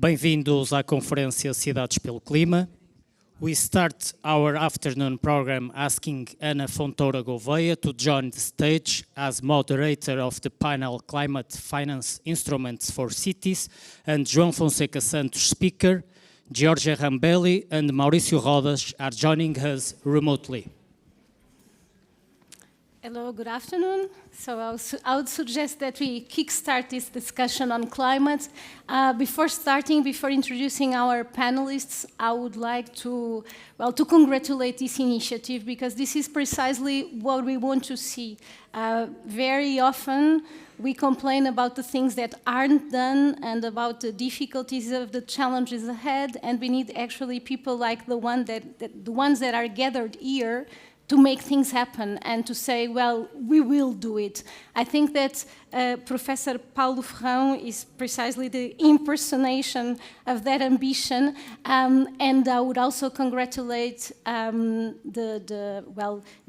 Bem-vindos à conferência Cidades pelo Clima. We start our afternoon program asking Ana Fontoura Gouveia to join the stage as moderator of the Painel Climate Finance Instruments for Cities, and João Fonseca Santos speaker, Giorgia Rambelli and Maurício Rodas are joining us remotely. Hello, good afternoon. So I would suggest that we kickstart this discussion on climate. Before introducing our panelists, I would like to congratulate this initiative, because this is precisely what we want to see. Very often we complain about the things that aren't done and about the difficulties of the challenges ahead, and we need actually people like the ones that are gathered here to make things happen and to say, well, we will do it. I think that Professor Paulo Ferrão is precisely the impersonation of that ambition, and I would also congratulate the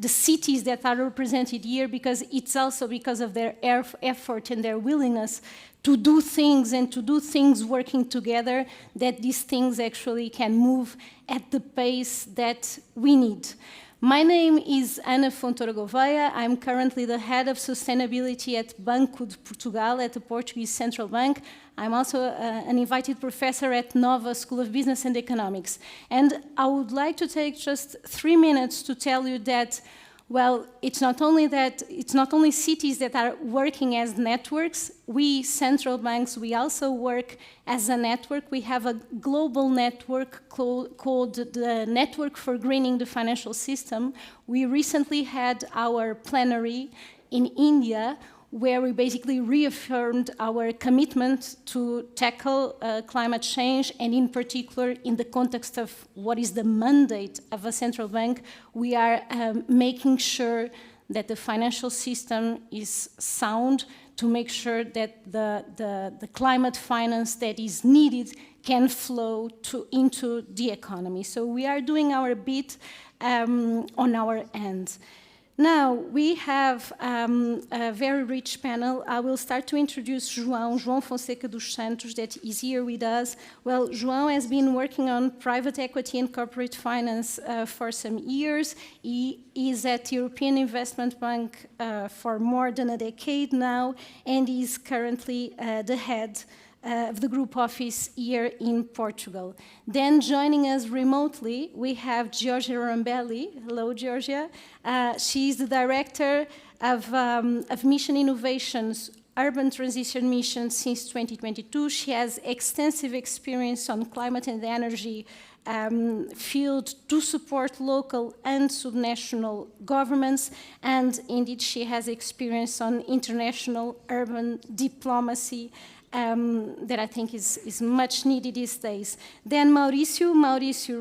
cities that are represented here, because it's also because of their effort and their willingness to do things and to do things working together that these things actually can move at the pace that we need. My name is Ana Fontoura Gouveia. I'm currently the head of sustainability at Banco de Portugal, at the Portuguese Central Bank. I'm also an invited professor at Nova School of Business and Economics. And I would like to take just 3 minutes to tell you that, well, it's not only cities that are working as networks. We central banks, we also work as a network. We have a global network called the Network for Greening the Financial System. We recently had our plenary in India, where we basically reaffirmed our commitment to tackle climate change, and in particular, in the context of what is the mandate of a central bank, we are making sure that the financial system is sound, to make sure that the climate finance that is needed can flow into the economy. So we are doing our bit on our end. Now, we have a very rich panel. I will start to introduce João Fonseca Santos, that is here with us. Well, João has been working on private equity and corporate finance for some years. He is at the European Investment Bank for more than a decade now, and is currently the head of the group office here in Portugal. Then joining us remotely, we have Giorgia Rambelli. Hello, Giorgia. She's the director of Mission Innovations, Urban Transition Mission since 2022. She has extensive experience on climate and energy field to support local and subnational governments, and indeed she has experience on international urban diplomacy that I think is much needed these days. Then Maurício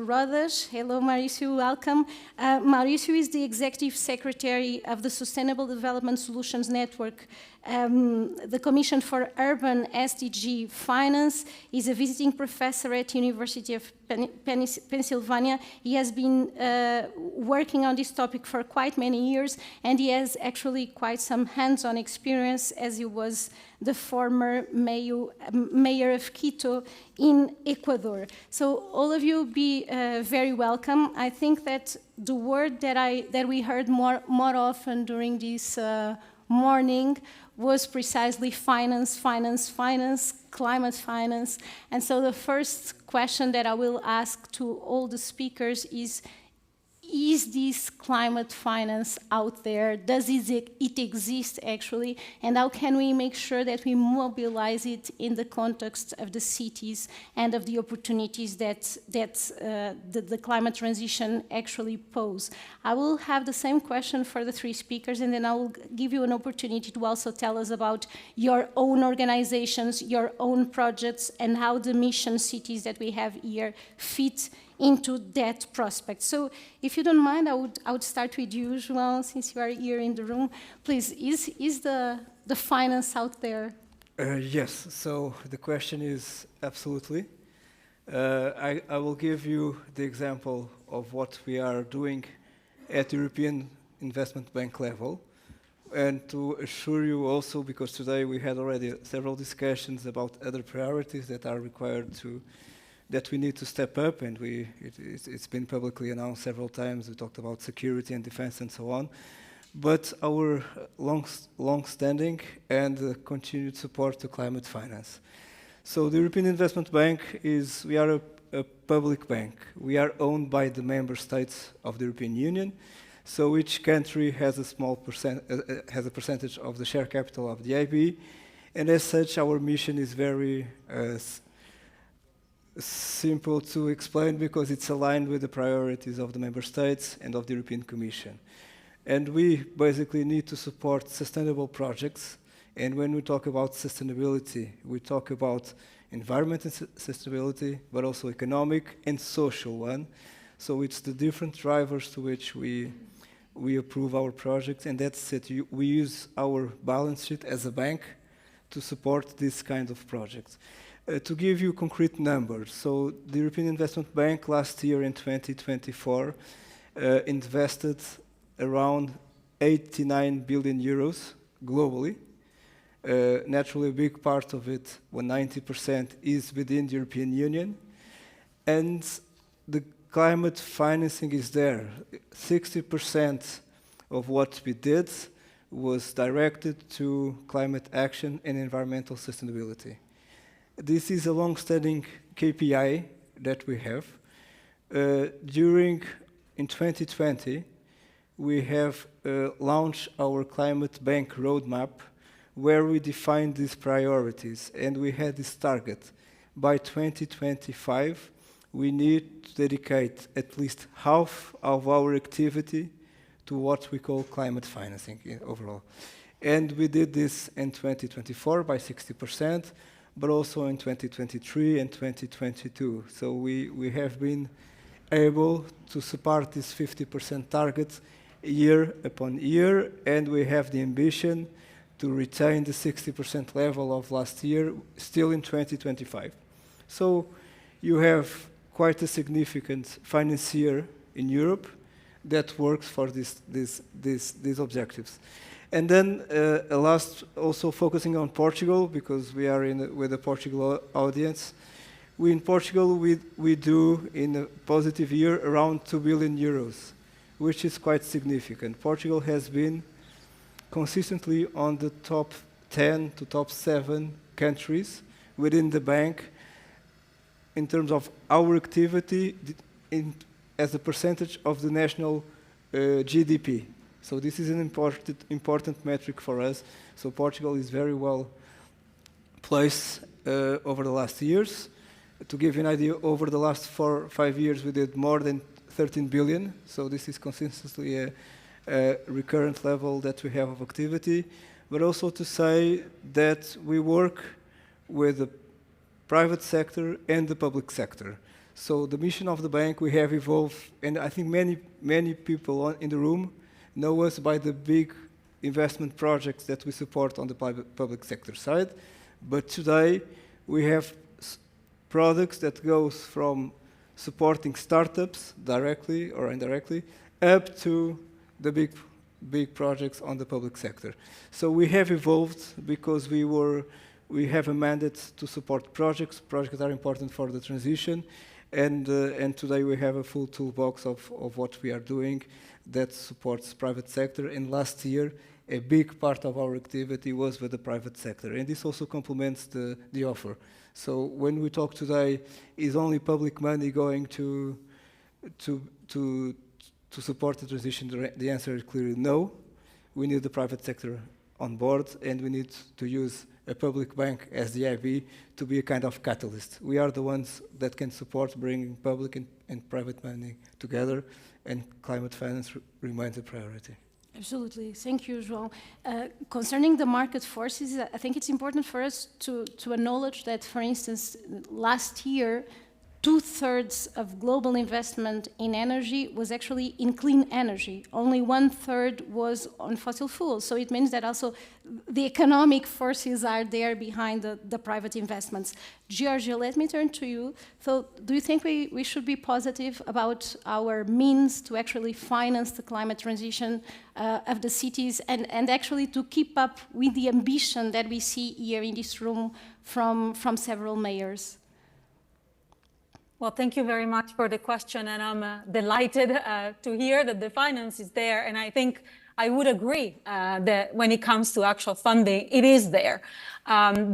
Rodas. Hello, Maurício, welcome. Maurício is the Executive Secretary of the Sustainable Development Solutions Network, the Commission for Urban SDG Finance. He's a visiting professor at University of Pennsylvania. He has been working on this topic for quite many years, and he has actually quite some hands-on experience, as he was the former mayor of Quito in Ecuador. So all of you be very welcome. I think that the word that we heard more often during this morning was precisely finance, climate finance. And so the first question that I will ask to all the speakers is this climate finance out there? Does it exist actually? And how can we make sure that we mobilize it in the context of the cities and of the opportunities that the climate transition actually pose? I will have the same question for the three speakers, and then I will give you an opportunity to also tell us about your own organizations, your own projects, and how the mission cities that we have here fit into that prospect. So if you don't mind, I would start with you, João, since you are here in the room. Please, is the finance out there? Yes, so the question is absolutely. I will give you the example of what we are doing at European Investment Bank level. And to assure you also, because today we had already several discussions about other priorities that are required that we need to step up, and it's been publicly announced several times. We talked about security and defense and so on. But our long-standing and continued support to climate finance. So the European Investment Bank we are a public bank. We are owned by the member states of the European Union. So each country has a small has a percentage of the share capital of the IB, and as such, our mission is very simple to explain because it's aligned with the priorities of the member states and of the European Commission. And we basically need to support sustainable projects. And when we talk about sustainability, we talk about environmental sustainability, but also economic and social one. So it's the different drivers to which we approve our projects, and that's it. We use our balance sheet as a bank to support this kind of projects. To give you concrete numbers, so the European Investment Bank last year in 2024 invested around 89 billion euros globally. Naturally, a big part of it, 90%, is within the European Union, and the climate financing is there. 60% of what we did was directed to climate action and environmental sustainability. This is a long-standing KPI that we have. In 2020, we have launched our Climate Bank Roadmap, where we defined these priorities, and we had this target. By 2025, we need to dedicate at least half of our activity to what we call climate financing overall. And we did this in 2024 by 60%, but also in 2023 and 2022. So we have been able to support this 50% target year upon year, and we have the ambition to retain the 60% level of last year still in 2025. So you have quite a significant financier in Europe that works for these objectives. And then last, also focusing on Portugal, because we are with a Portugal audience. In Portugal, we do, in a positive year, around 2 billion euros, which is quite significant. Portugal has been consistently on the top 10 to top 7 countries within the bank in terms of our activity as a percentage of the national GDP. So this is an important metric for us. So Portugal is very well placed over the last years. To give you an idea, over the last 4 or 5 years, we did more than 13 billion. So this is consistently a recurrent level that we have of activity. But also to say that we work with the private sector and the public sector. So the mission of the bank, we have evolved, and I think many people in the room know us by the big investment projects that we support on the public sector side. But today, we have products that goes from supporting startups directly or indirectly up to the big projects on the public sector. So we have evolved because we have a mandate to support projects. Projects are important for the transition, and today we have a full toolbox of what we are doing that supports private sector. And last year, a big part of our activity was with the private sector, and this also complements the offer. So when we talk today, is only public money going to support the transition? The answer is clearly no. We need the private sector on board, and we need to use a public bank as the IB to be a kind of catalyst. We are the ones that can support bringing public and private money together, and climate finance remains a priority. Absolutely. Thank you, João. Concerning the market forces, I think it's important for us to acknowledge that, for instance, last year, 2/3 of global investment in energy was actually in clean energy. Only 1/3 was on fossil fuels. So it means that also the economic forces are there behind the private investments. Giorgia, let me turn to you. So do you think we should be positive about our means to actually finance the climate transition of the cities and actually to keep up with the ambition that we see here in this room from several mayors? Well, thank you very much for the question, and I'm delighted to hear that the finance is there. And I think I would agree that when it comes to actual funding, it is there.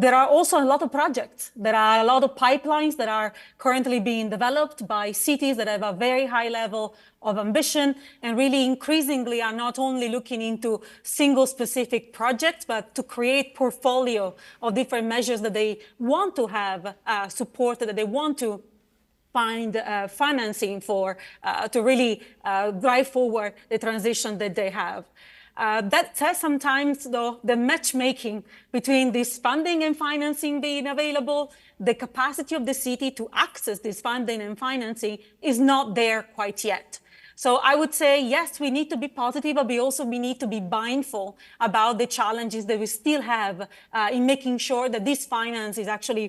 There are also a lot of projects. There are a lot of pipelines that are currently being developed by cities that have a very high level of ambition and really increasingly are not only looking into single specific projects, but to create portfolio of different measures that they want to have supported, that they want to find financing for to really drive forward the transition that they have. That says sometimes, though, the matchmaking between this funding and financing being available, the capacity of the city to access this funding and financing is not there quite yet. So I would say, yes, we need to be positive, but we need to be mindful about the challenges that we still have in making sure that this finance is actually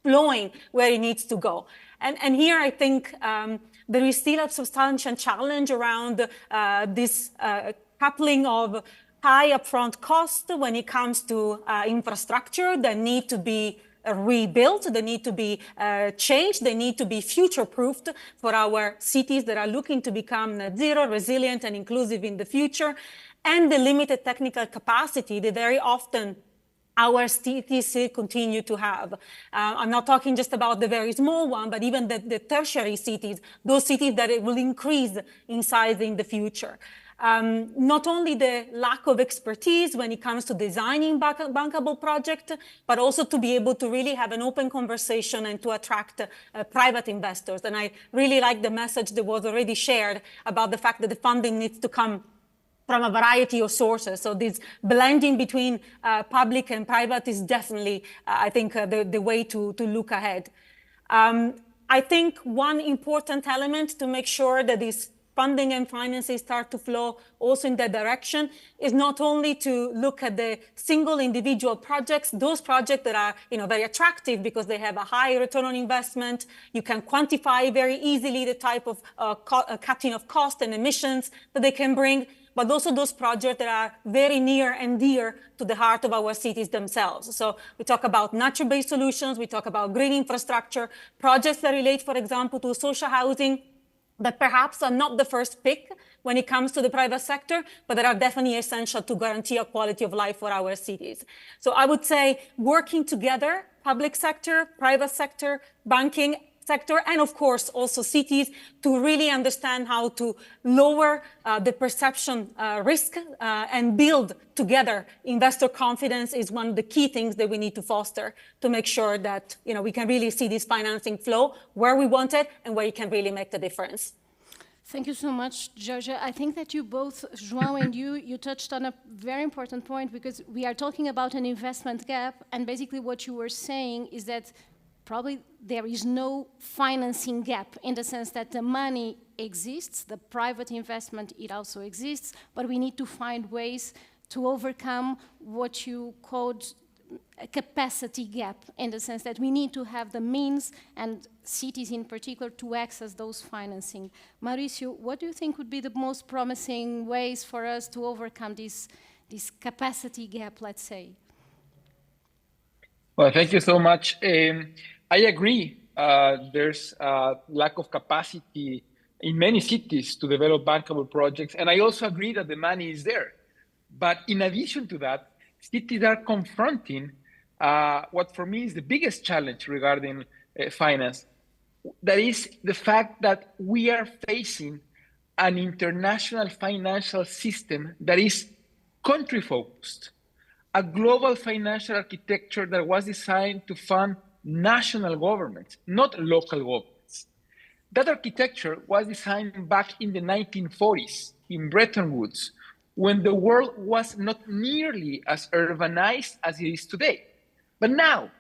flowing where it needs to go. And here I think there is still a substantial challenge around this coupling of high upfront cost when it comes to infrastructure that need to be rebuilt, they need to be changed, they need to be future-proofed for our cities that are looking to become net zero, resilient and inclusive in the future, and the limited technical capacity that very often our cities continue to have. I'm not talking just about the very small one, but even the tertiary cities, those cities that it will increase in size in the future. Not only the lack of expertise when it comes to designing bankable projects, but also to be able to really have an open conversation and to attract private investors. And I really like the message that was already shared about the fact that the funding needs to come from a variety of sources. So this blending between public and private is definitely, I think, the way to look ahead. I think one important element to make sure that this funding and financing start to flow also in that direction is not only to look at the single individual projects, those projects that are very attractive because they have a high return on investment. You can quantify very easily the type of cutting of cost and emissions that they can bring, but also those projects that are very near and dear to the heart of our cities themselves. So we talk about nature-based solutions, we talk about green infrastructure, projects that relate, for example, to social housing, that perhaps are not the first pick when it comes to the private sector, but that are definitely essential to guarantee a quality of life for our cities. So I would say working together, public sector, private sector, banking sector, and of course also cities, to really understand how to lower the perception risk and build together investor confidence is one of the key things that we need to foster to make sure that we can really see this financing flow where we want it and where it can really make the difference. Thank you so much, Giorgia. I think that you both, João and you touched on a very important point, because we are talking about an investment gap, and basically what you were saying is that probably there is no financing gap, in the sense that the money exists, the private investment, it also exists, but we need to find ways to overcome what you called a capacity gap, in the sense that we need to have the means, and cities in particular, to access those financing. Maurício, what do you think would be the most promising ways for us to overcome this capacity gap, let's say? Well, thank you so much. I agree. There's a lack of capacity in many cities to develop bankable projects. And I also agree that the money is there. But in addition to that, cities are confronting what for me is the biggest challenge regarding finance. That is the fact that we are facing an international financial system that is country-focused, a global financial architecture that was designed to fund national governments, not local governments. That architecture was designed back in the 1940s in Bretton Woods, when the world was not nearly as urbanized as it is today. But now,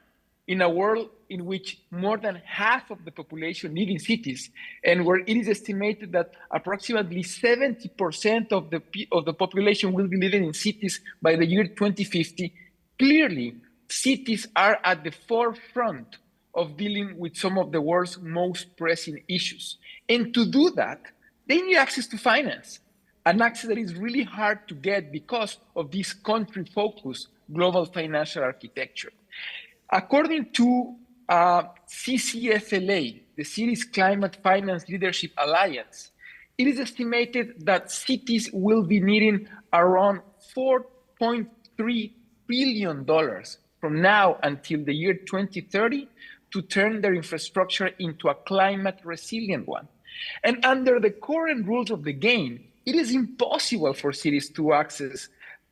in a world in which more than half of the population live in cities, and where it is estimated that approximately 70% of the population will be living in cities by the year 2050, clearly cities are at the forefront of dealing with some of the world's most pressing issues. And to do that, they need access to finance, an access that is really hard to get because of this country-focused global financial architecture. According to CCFLA, the Cities Climate Finance Leadership Alliance, it is estimated that cities will be needing around $4.3 billion from now until the year 2030 to turn their infrastructure into a climate resilient one. And under the current rules of the game, it is impossible for cities to access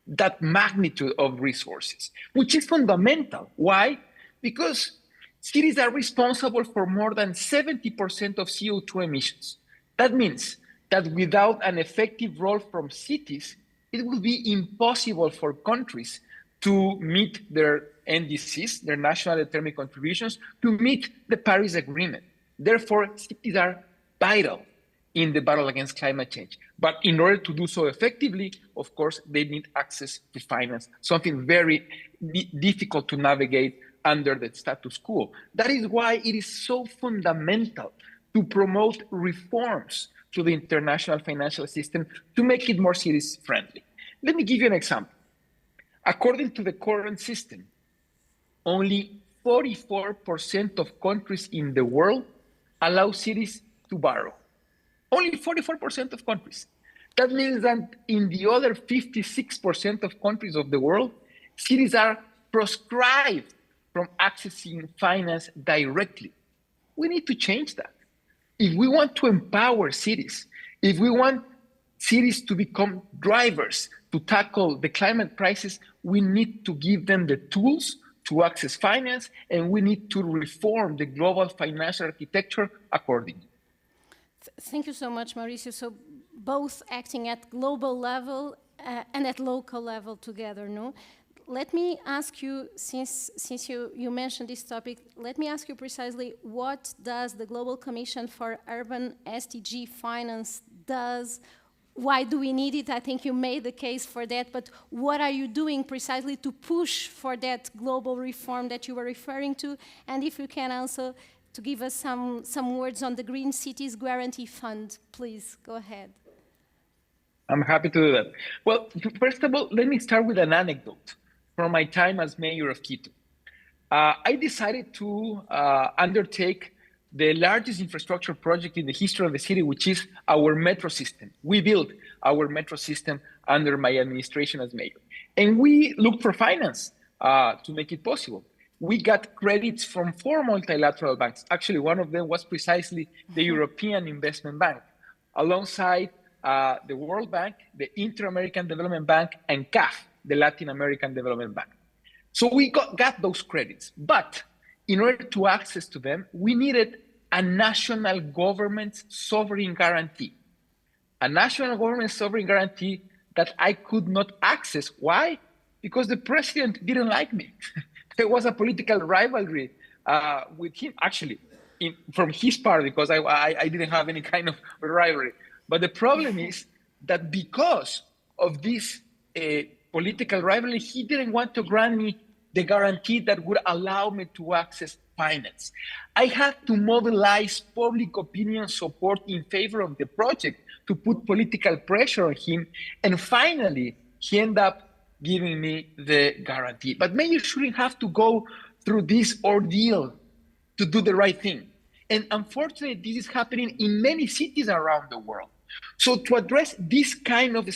that magnitude of resources, which is fundamental. Why? Because cities are responsible for more than 70% of CO2 emissions. That means that without an effective role from cities, it will be impossible for countries to meet their NDCs, their national determined contributions, to meet the Paris Agreement. Therefore, cities are vital in the battle against climate change. But in order to do so effectively, of course, they need access to finance, something very difficult to navigate under the status quo. That is why it is so fundamental to promote reforms to the international financial system to make it more cities-friendly. Let me give you an example. According to the current system, only 44% of countries in the world allow cities to borrow. Only 44% of countries. That means that in the other 56% of countries of the world, cities are proscribed from accessing finance directly. We need to change that. If we want to empower cities, if we want cities to become drivers to tackle the climate crisis, we need to give them the tools to access finance, and we need to reform the global financial architecture accordingly. Thank you so much, Mauricio. So both acting at global level and at local level together, no? Let me ask you, since you mentioned this topic, let me ask you precisely, what does the Global Commission for Urban SDG Finance does? Why do we need it? I think you made the case for that, but what are you doing precisely to push for that global reform that you were referring to? And if you can also to give us some words on the Green Cities Guarantee Fund, please, go ahead. I'm happy to do that. Well, first of all, let me start with an anecdote from my time as mayor of Quito. I decided to undertake the largest infrastructure project in the history of the city, which is our metro system. We built our metro system under my administration as mayor. And we looked for finance to make it possible. We got credits from 4 multilateral banks. Actually, one of them was precisely the European Investment Bank, alongside the World Bank, the Inter-American Development Bank, and CAF, the Latin American Development Bank. So we got those credits. But in order to access to them, we needed a national government sovereign guarantee. A national government sovereign guarantee that I could not access. Why? Because the president didn't like me. There was a political rivalry with him, actually, from his part, because I didn't have any kind of rivalry. But the problem is that because of this political rivalry, he didn't want to grant me the guarantee that would allow me to access finance. I had to mobilize public opinion support in favor of the project to put political pressure on him. And finally, he ended up giving me the guarantee. But mayors shouldn't have to go through this ordeal to do the right thing. And unfortunately, this is happening in many cities around the world. So to address this kind of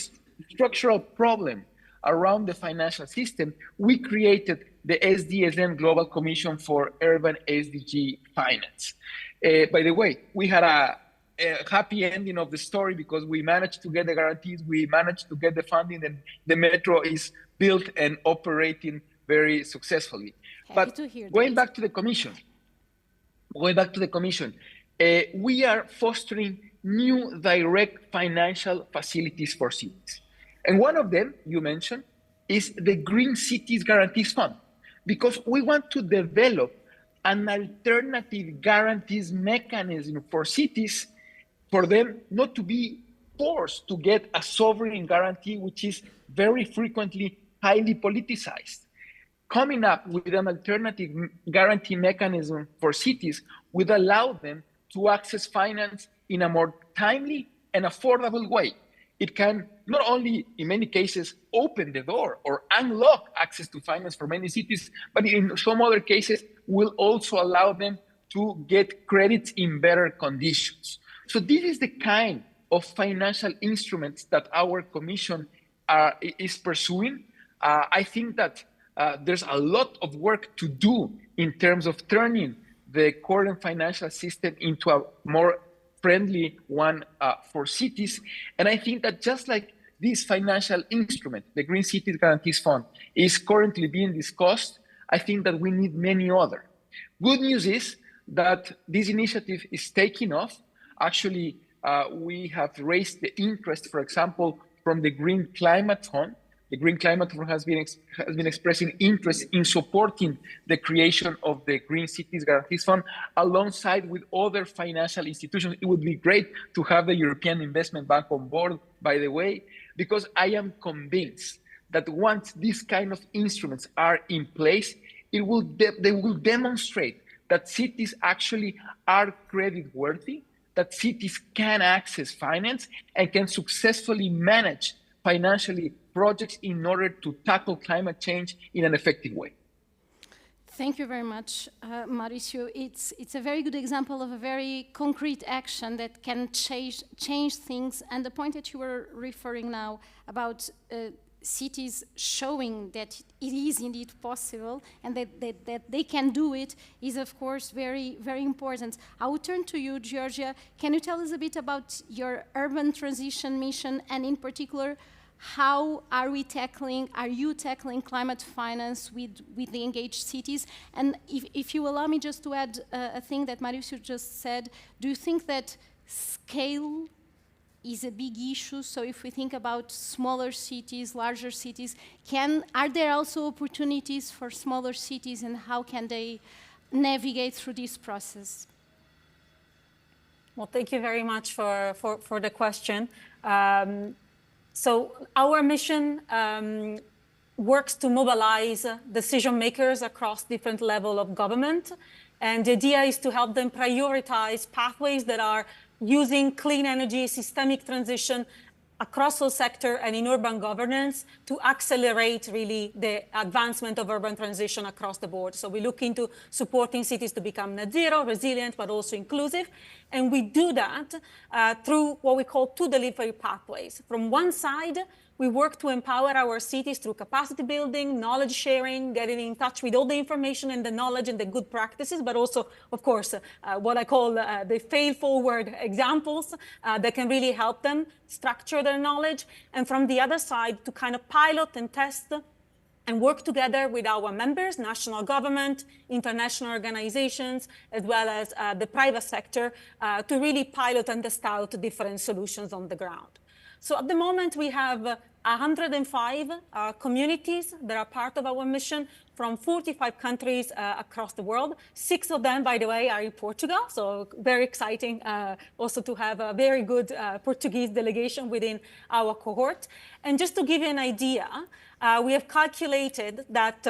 structural problem around the financial system, we created the SDSM Global Commission for Urban SDG Finance. By the way, we had a happy ending of the story because we managed to get the guarantees, we managed to get the funding, and the metro is built and operating very successfully. But going back to the commission, we are fostering new direct financial facilities for cities. And one of them, you mentioned, is the Green Cities Guarantees Fund, because we want to develop an alternative guarantees mechanism for cities, for them not to be forced to get a sovereign guarantee, which is very frequently highly politicized. Coming up with an alternative guarantee mechanism for cities would allow them to access finance in a more timely and affordable way. It can not only, in many cases, open the door or unlock access to finance for many cities, but in some other cases will also allow them to get credits in better conditions. So this is the kind of financial instruments that our Commission is pursuing. I think that there's a lot of work to do in terms of turning the current financial system into a more friendly one for cities. And I think that just like this financial instrument, the Green Cities Guarantees Fund, is currently being discussed, I think that we need many other. Good news is that this initiative is taking off. Actually, we have raised the interest, for example, from the Green Climate Fund. The Green Climate Fund has been expressing interest in supporting the creation of the Green Cities Guarantees Fund alongside with other financial institutions. It would be great to have the European Investment Bank on board, by the way, because I am convinced that once these kind of instruments are in place, they will demonstrate that cities actually are credit worthy, that cities can access finance and can successfully manage financially projects in order to tackle climate change in an effective way. Thank you very much, Mauricio. It's a very good example of a very concrete action that can change things. And the point that you were referring now about cities showing that it is indeed possible and that they can do it is, of course, very, very important. I will turn to you, Giorgia. Can you tell us a bit about your urban transition mission, and in particular, how are you tackling climate finance with the engaged cities? And if you allow me just to add a thing that Mauricio just said, do you think that scale is a big issue? So if we think about smaller cities, larger cities, are there also opportunities for smaller cities, and how can they navigate through this process? Well, thank you very much for the question. So our mission works to mobilize decision makers across different levels of government. And the idea is to help them prioritize pathways that are using clean energy, systemic transition across the sector and in urban governance to accelerate really the advancement of urban transition across the board. So we look into supporting cities to become net zero, resilient, but also inclusive. And we do that through what we call two delivery pathways. From one side, we work to empower our cities through capacity building, knowledge sharing, getting in touch with all the information and the knowledge and the good practices, but also, of course, what I call the fail-forward examples that can really help them structure their knowledge. And from the other side, to kind of pilot and test and work together with our members, national government, international organizations, as well as the private sector, to really pilot and test out different solutions on the ground. So at the moment, we have 105 communities that are part of our mission from 45 countries across the world. 6 of them, by the way, are in Portugal. So very exciting also to have a very good Portuguese delegation within our cohort. And just to give you an idea, we have calculated that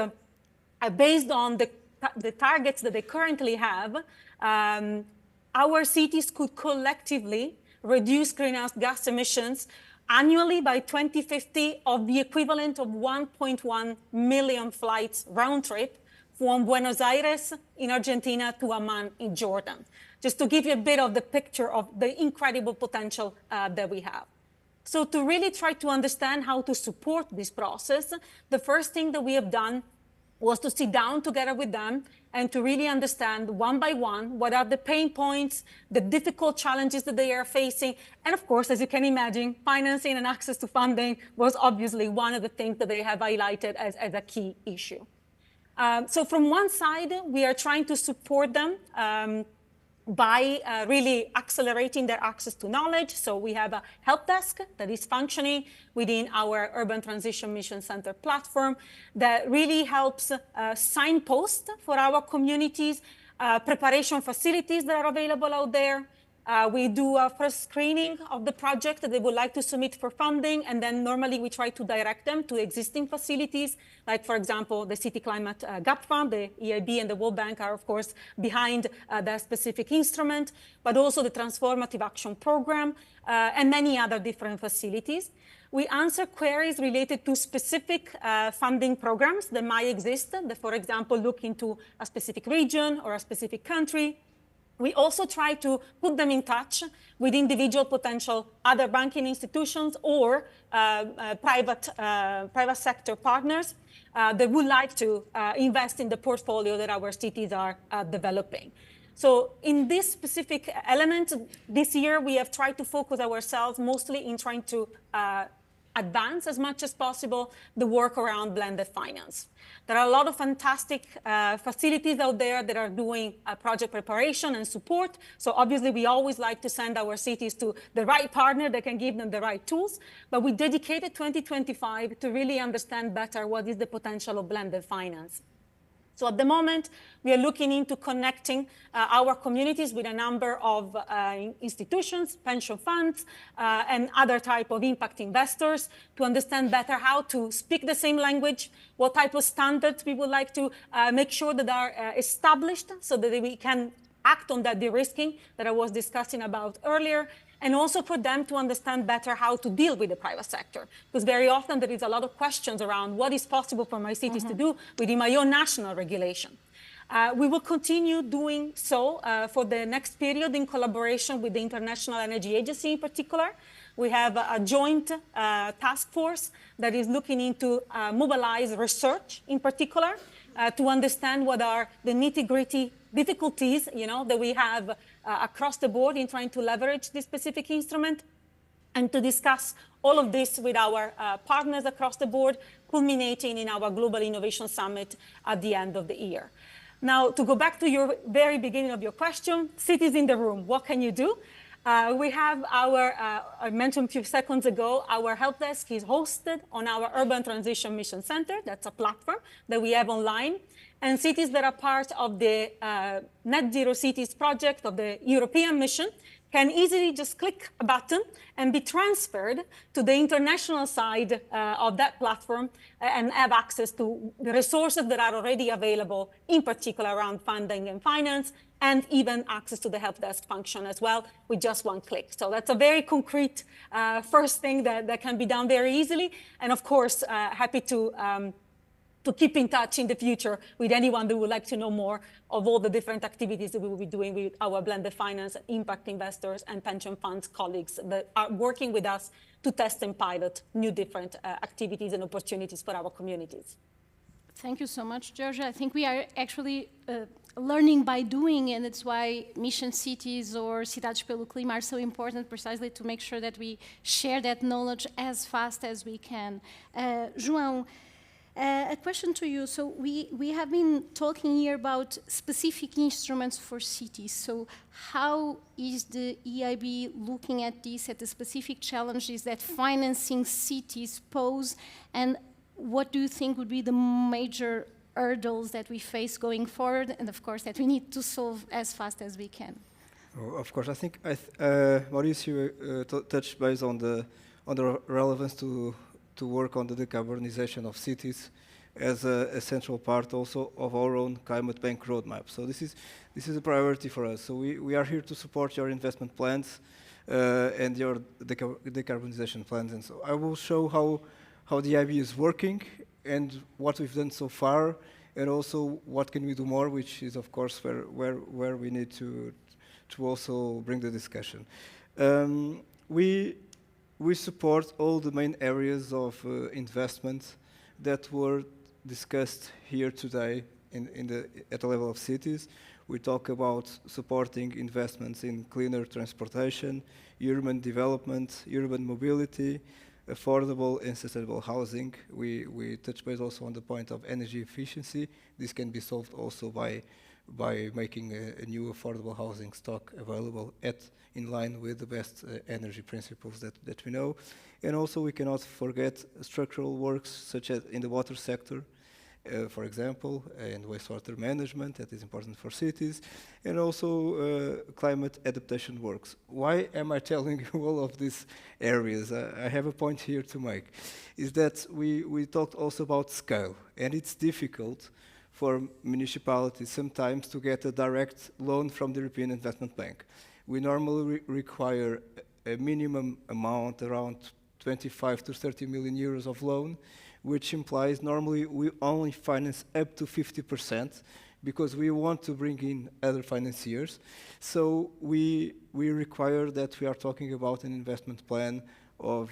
based on the targets that they currently have, our cities could collectively reduce greenhouse gas emissions annually by 2050 of the equivalent of 1.1 million flights round trip from Buenos Aires in Argentina to Amman in Jordan, just to give you a bit of the picture of the incredible potential that we have. So to really try to understand how to support this process, the first thing that we have done was to sit down together with them and to really understand one by one what are the pain points, the difficult challenges that they are facing. And of course, as you can imagine, financing and access to funding was obviously one of the things that they have highlighted as a key issue. So from one side, we are trying to support them by really accelerating their access to knowledge. So we have a help desk that is functioning within our Urban Transition Mission Center platform that really helps signpost for our communities preparation facilities that are available out there. We do a first screening of the project that they would like to submit for funding, and then normally we try to direct them to existing facilities, like, for example, the City Climate Gap Fund. The EIB and the World Bank are, of course, behind that specific instrument, but also the Transformative Action Program and many other different facilities. We answer queries related to specific funding programs that might exist, that, for example, look into a specific region or a specific country. We also try to put them in touch with individual potential other banking institutions or private sector partners that would like to invest in the portfolio that our cities are developing. So in this specific element, this year we have tried to focus ourselves mostly in trying to advance as much as possible the work around blended finance. There are a lot of fantastic facilities out there that are doing project preparation and support. So obviously we always like to send our cities to the right partner that can give them the right tools. But we dedicated 2025 to really understand better what is the potential of blended finance. So at the moment, we are looking into connecting our communities with a number of institutions, pension funds, and other type of impact investors to understand better how to speak the same language, what type of standards we would like to make sure that are established so that we can act on that de-risking that I was discussing about earlier, and also for them to understand better how to deal with the private sector. Because very often there is a lot of questions around what is possible for my cities to do within my own national regulation. We will continue doing so for the next period in collaboration with the International Energy Agency in particular. We have a joint task force that is looking into mobilize research in particular to understand what are the nitty-gritty difficulties, that we have across the board in trying to leverage this specific instrument, and to discuss all of this with our partners across the board, culminating in our Global Innovation Summit at the end of the year. Now, to go back to your very beginning of your question, cities in the room, what can you do? We have our, I mentioned a few seconds ago, our help desk is hosted on our Urban Transition Mission Center. That's a platform that we have online. And cities that are part of the Net Zero Cities project of the European mission can easily just click a button and be transferred to the international side of that platform and have access to the resources that are already available, in particular around funding and finance, and even access to the help desk function as well with just one click. So that's a very concrete first thing that can be done very easily. And of course, happy to keep in touch in the future with anyone that would like to know more of all the different activities that we will be doing with our blended finance, impact investors, and pension funds colleagues that are working with us to test and pilot new different activities and opportunities for our communities. Thank you so much, Giorgia. I think we are actually learning by doing, and it's why Mission Cities or Cidades pelo Clima are so important, precisely to make sure that we share that knowledge as fast as we can. João, a question to you. So we have been talking here about specific instruments for cities. So how is the EIB looking at this, at the specific challenges that financing cities pose, and what do you think would be the major hurdles that we face going forward, and of course that we need to solve as fast as we can? Oh, of course, I think Maurício touched base on the relevance to work on the decarbonization of cities as a central part also of our own climate bank roadmap. So this is a priority for us. So we are here to support your investment plans and your decarbonization plans. And so I will show how the EIB is working and what we've done so far, and also what can we do more, which is of course where we need to also bring the discussion. We support all the main areas of investment that were discussed here today at the level of cities. We talk about supporting investments in cleaner transportation, urban development, urban mobility, affordable and sustainable housing. We touch base also on the point of energy efficiency. This can be solved also by making a new affordable housing stock available in line with the best energy principles that we know. And also we cannot forget structural works such as in the water sector for example, and wastewater management that is important for cities, and also climate adaptation works. Why am I telling you all of these areas? I have a point here to make, is that we talked also about scale, and it's difficult for municipalities sometimes to get a direct loan from the European Investment Bank. We normally require a minimum amount around 25 to 30 million euros of loan, which implies normally we only finance up to 50% because we want to bring in other financiers. So we require that we are talking about an investment plan of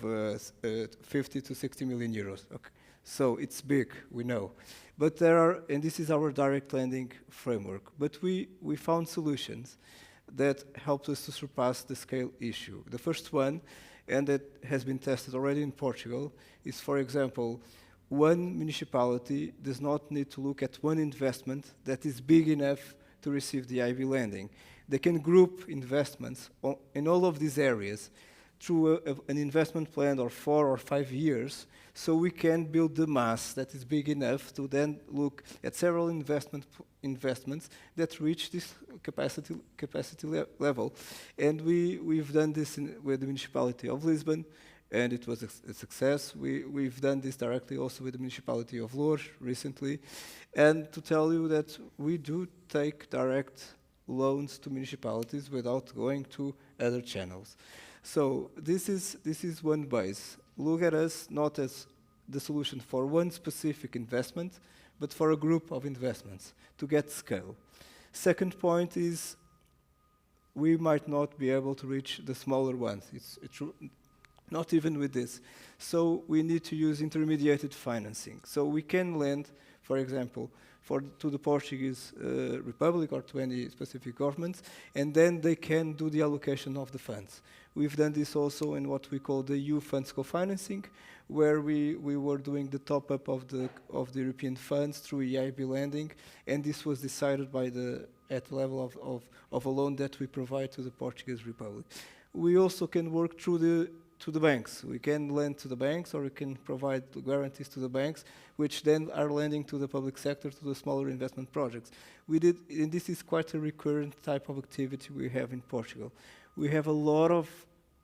50 to 60 million euros. Okay. So it's big, we know. But there are, and this is our direct lending framework, but we found solutions that helped us to surpass the scale issue. The first one, and that has been tested already in Portugal, is, for example, one municipality does not need to look at one investment that is big enough to receive the EIB lending. They can group investments in all of these areas through an investment plan of 4 or 5 years, so we can build the mass that is big enough to then look at several investments that reach this capacity level. And we've done this with the municipality of Lisbon, and it was a success. We've done this directly also with the municipality of Loures recently. And to tell you that we do take direct loans to municipalities without going to other channels. So this is one base. Look at us not as the solution for one specific investment, but for a group of investments to get scale. Second point is we might not be able to reach the smaller ones. It's not even with this. So we need to use intermediated financing. So we can lend, for example, to the Portuguese Republic or to any specific governments, and then they can do the allocation of the funds. We've done this also in what we call the EU funds co-financing, where we were doing the top-up of the European funds through EIB lending, and this was decided at the level of a loan that we provide to the Portuguese Republic. We also can work to the banks. We can lend to the banks, or we can provide guarantees to the banks, which then are lending to the public sector, to the smaller investment projects. And this is quite a recurrent type of activity we have in Portugal. We have a lot of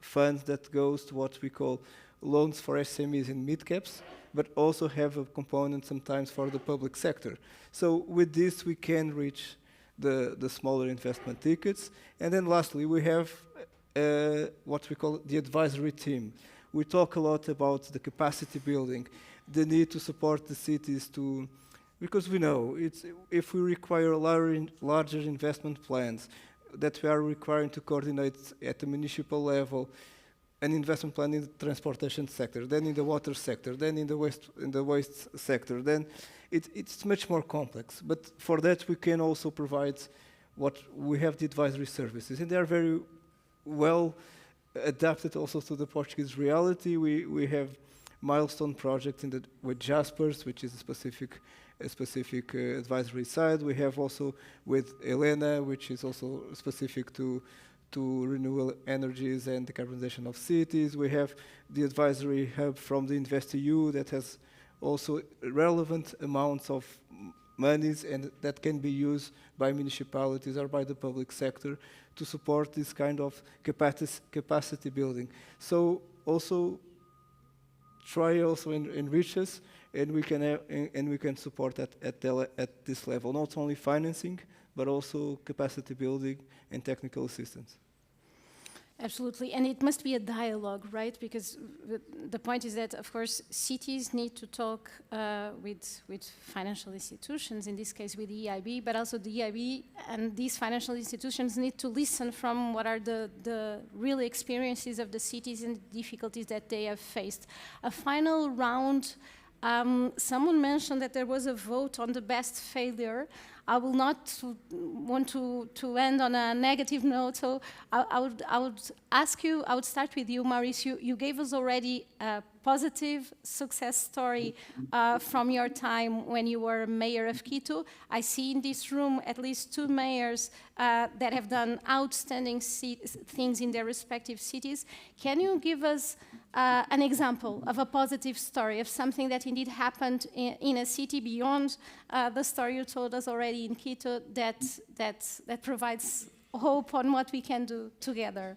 funds that goes to what we call loans for SMEs and mid-caps, but also have a component sometimes for the public sector. So with this, we can reach the smaller investment tickets. And then lastly, we have what we call the advisory team. We talk a lot about the capacity building, the need to support the cities because we know if we require larger investment plans that we are requiring to coordinate at the municipal level, an investment plan in the transportation sector, then in the water sector, then in the waste sector, then it's much more complex. But for that, we can also provide we have the advisory services, and they are very well adapted also to the Portuguese reality. We have milestone projects with Jaspers, which is a specific advisory side. We have also with Elena, which is also specific to renewable energies and decarbonization of cities. We have the advisory hub from the InvestEU that has also relevant amounts of monies and that can be used by municipalities or by the public sector to support this kind of capacity building. So also try also enrich us, and we can support at this level, not only financing, but also capacity building and technical assistance. Absolutely, and it must be a dialogue, right? Because the point is that, of course, cities need to talk with financial institutions, in this case with the EIB, but also the EIB and these financial institutions need to listen from what are the real experiences of the cities and the difficulties that they have faced. A final round, someone mentioned that there was a vote on the best failure. I will not want to end on a negative note, so I would ask you, I would start with you, Maurício. You gave us already a positive success story from your time when you were mayor of Quito. I see in this room at least 2 mayors that have done outstanding things in their respective cities. Can you give us an example of a positive story, of something that indeed happened in a city beyond the story you told us already in Quito that provides hope on what we can do together?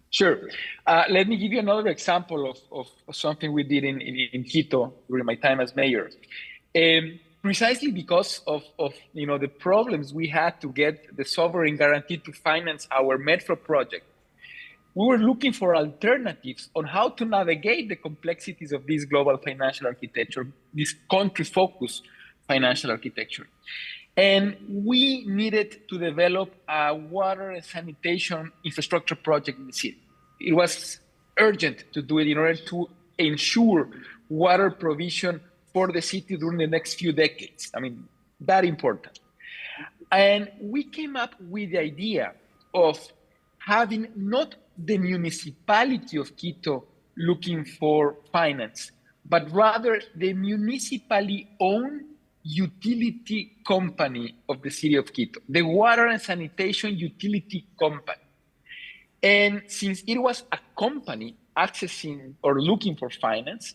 Sure. Let me give you another example of something we did in Quito during my time as mayor. Precisely because of the problems we had to get the sovereign guarantee to finance our metro project, we were looking for alternatives on how to navigate the complexities of this global financial architecture, this country-focused financial architecture. And we needed to develop a water and sanitation infrastructure project in the city. It was urgent to do it in order to ensure water provision for the city during the next few decades. I mean, that important. And we came up with the idea of having not the municipality of Quito looking for finance, but rather the municipally owned utility company of the city of Quito, the water and sanitation utility company. And since it was a company accessing or looking for finance,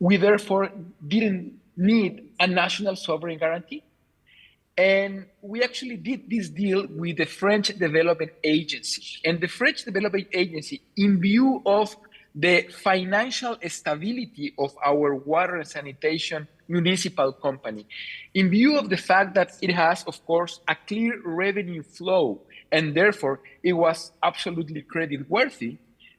we therefore didn't need a national sovereign guarantee. And we actually did this deal with the French Development Agency. And the French Development Agency, in view of the financial stability of our water and sanitation municipal company, in view of the fact that it has, of course, a clear revenue flow, and therefore it was absolutely credit-worthy,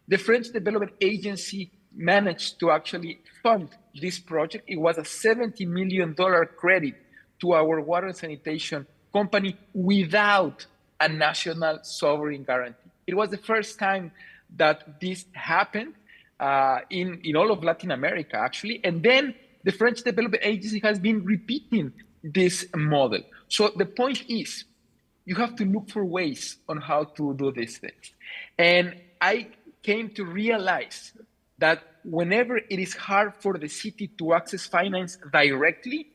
the French Development Agency managed to actually fund this project. It was a $70 million credit to our water and sanitation company without a national sovereign guarantee. It was the first time that this happened in all of Latin America, actually. And then the French Development Agency has been repeating this model. So the point is, you have to look for ways on how to do these things. And I came to realize that whenever it is hard for the city to access finance directly,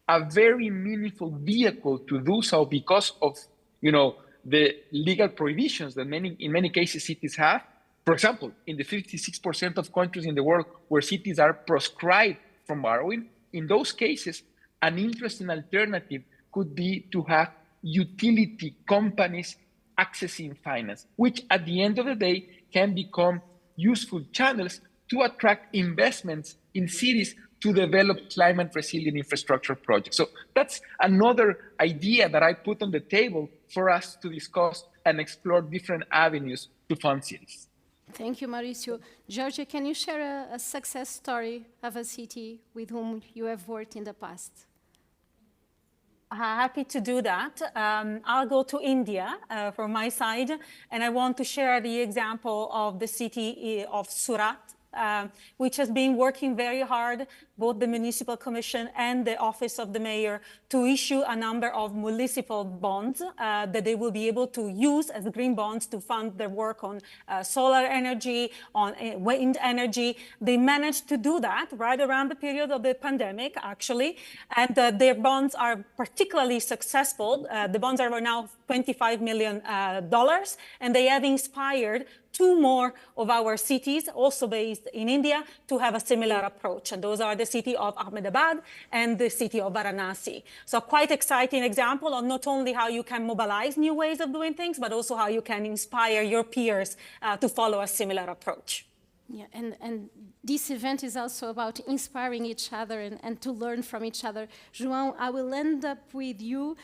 a very meaningful vehicle to do so because of the legal prohibitions that in many cases cities have. For example, in the 56% of countries in the world where cities are proscribed from borrowing, in those cases, an interesting alternative could be to have utility companies accessing finance, which at the end of the day can become useful channels to attract investments in cities to develop climate resilient infrastructure projects. So that's another idea that I put on the table for us to discuss and explore different avenues to fund cities. Thank you, Mauricio. Giorgia, can you share a success story of a city with whom you have worked in the past? Happy to do that. I'll go to India from my side, and I want to share the example of the city of Surat, which has been working very hard, both the municipal commission and the office of the mayor, to issue a number of municipal bonds that they will be able to use as green bonds to fund their work on solar energy, on wind energy. They managed to do that right around the period of the pandemic, actually, and their bonds are particularly successful. The bonds are now $25 million, and they have inspired 2 more of our cities, also based in India, to have a similar approach. And those are the city of Ahmedabad and the city of Varanasi. So quite exciting example of not only how you can mobilize new ways of doing things, but also how you can inspire your peers to follow a similar approach. Yeah, and this event is also about inspiring each other and to learn from each other. João, I will end up with you.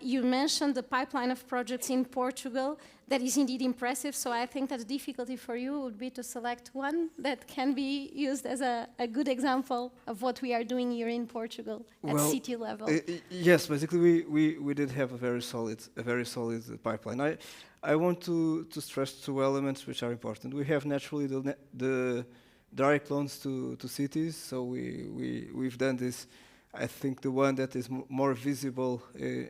You mentioned the pipeline of projects in Portugal. That is indeed impressive, so I think that the difficulty for you would be to select one that can be used as a good example of what we are doing here in Portugal at city level. Yes, basically we did have a very solid pipeline. I want to stress 2 elements which are important. We have naturally the direct loans to cities, so we've done this. I think the one that is more visible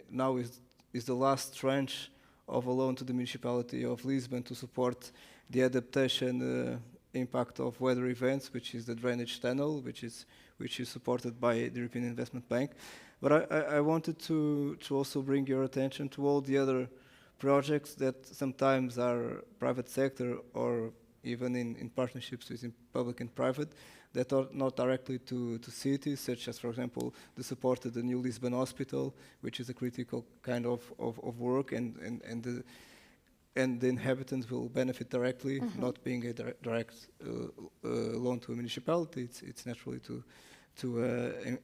now is the last tranche of a loan to the municipality of Lisbon to support the adaptation impact of weather events, which is the drainage tunnel, which is supported by the European Investment Bank. But I wanted to also bring your attention to all the other projects that sometimes are private sector or even in partnerships with public and private, that are not directly to cities, such as, for example, the support of the new Lisbon hospital, which is a critical kind of work, and the inhabitants will benefit directly, not being a direct loan to a municipality. It's naturally to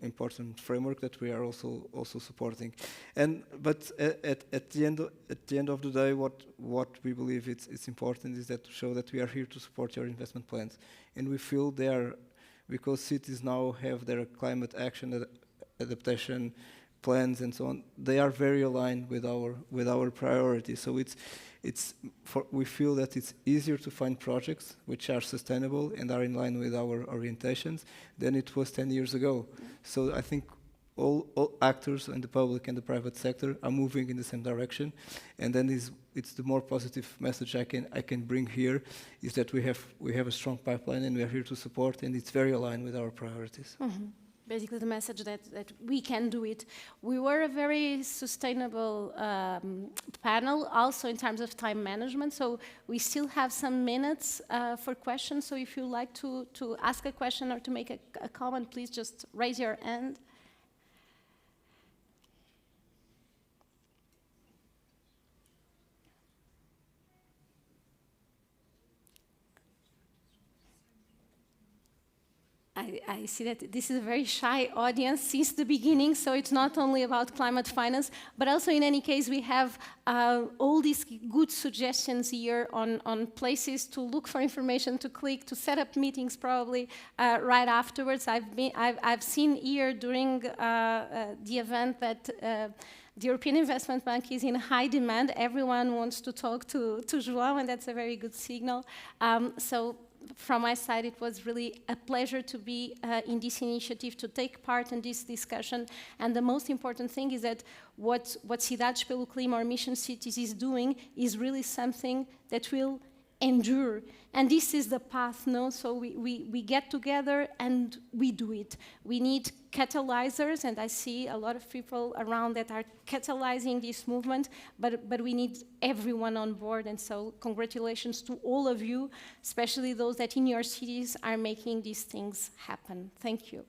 important framework that we are also supporting. But at the end of the day, what we believe it's important is that to show that we are here to support your investment plans, and we feel they are, because cities now have their climate action adaptation plans and so on, they are very aligned with our priorities. So we feel that it's easier to find projects which are sustainable and are in line with our orientations than it was 10 years ago. So I think all actors in the public and the private sector are moving in the same direction, and then it's the more positive message I can bring here is that we have a strong pipeline and we are here to support, and it's very aligned with our priorities. Basically the message that we can do it. We were a very sustainable panel, also in terms of time management, so we still have some minutes for questions. So if you like to ask a question or to make a comment, please just raise your hand. I see that this is a very shy audience since the beginning, so it's not only about climate finance, but also in any case we have all these good suggestions here on places to look for information, to click, to set up meetings probably right afterwards. I've seen here during the event that the European Investment Bank is in high demand. Everyone wants to talk to João, and that's a very good signal. So from my side, it was really a pleasure to be in this initiative, to take part in this discussion. And the most important thing is that what Cidades pelo Clima, or Mission Cities, is doing is really something that will endure. And this is the path, no? So we get together and we do it. We need catalyzers, and I see a lot of people around that are catalyzing this movement, but we need everyone on board. And so congratulations to all of you, especially those that in your cities are making these things happen. Thank you.